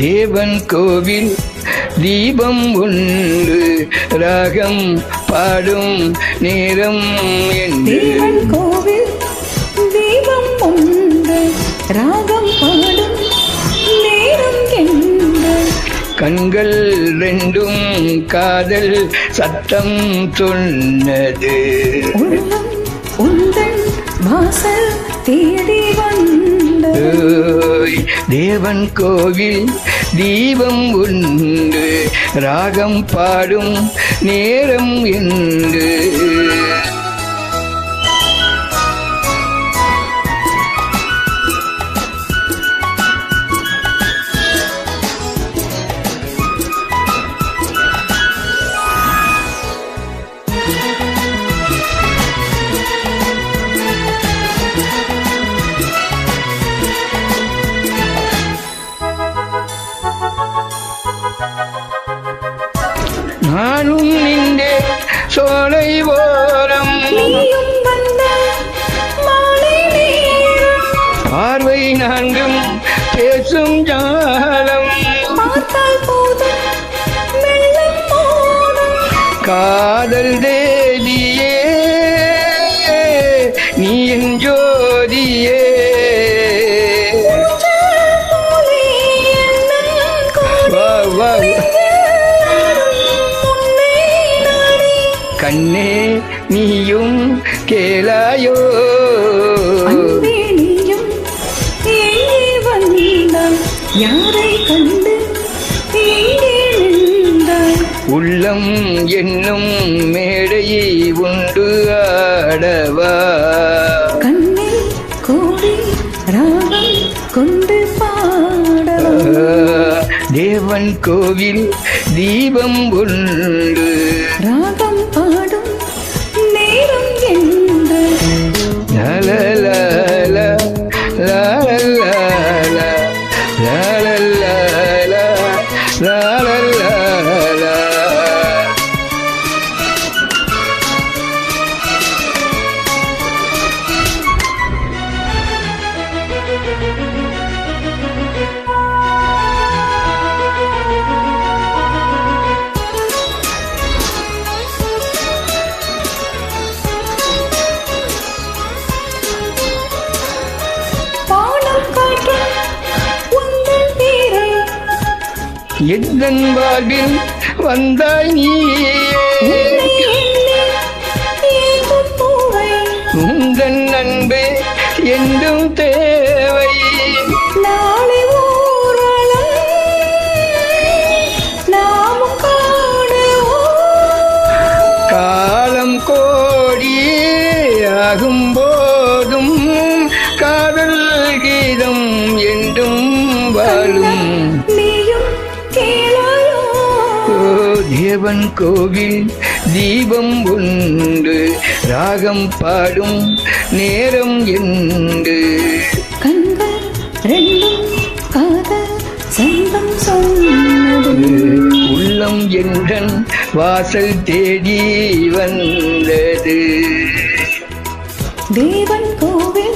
தேவன் கோவில் தீபம் உண்டு ராகம் பாடும் நேரம் என்று. தேவன் கோவில் தீபம் உண்டு ராகம் பாடும் நேரம் என்று. கண்கள் ரெண்டும் காதல் சத்தம் சொன்னது. உள்ளம் உந்தன் வாசல் தேடி வந்தது. தேவன் கோவில் தீபம் உண்டு ராகம் பாடும் நேரம் என்று. நானும் நின்றே சோலை ஓரம் நீயும் வந்த மாலை நேரம். பார்வை நான்கும் பேசும் ஜாலம். பார்த்தால் போதும் வெள்ளம் மோதும். காதல் தேதியே நீ என் ஜோதியே. ஊஞ்சல் போலே எண்ணம் கோடி வா வா உன்னை நாடி. கண்ணே நீயும் கேளாயோ. அன்பே நீயும் எங்கே வந்தாய்? யாரை கண்டு எங்கே நின்றாய்? உள்ளம் என்னும் மேடை உண்டு ஆடவா. கண்ணில் கோடி ராகம் கொண்டு பாடவா. தேவன் கோவில் தீபம் உண்டு ராகம் பாடும் நேரம் என்று. லலலல, லலலல, லலலல, லலலல. பாடம் காட்டும் உந்தன் பேரை. எந்தன் வாழ்வில் வந்தாய் நீயே. உன்னை எண்ணி ஏங்கும் பூவை. உந்தன் அன்பே என்றும் தேவை. நாளை ஊர்வலம் நாமும் காணுவோம். காலம் கோடியே ஆகும் போதும் காதல் கீதம் என்றும் வாழும். நீயும் கேளாயோ. ஓ தேவன் கோவில் தீபம் உண்டு ராகம் பாடும் நேரம் என்று. கண்கள் ரெண்டும் காதல் சந்தம் சொன்னது. உள்ளம் என்றன் வாசல் தேடி வந்தது. தேவன் கோவில்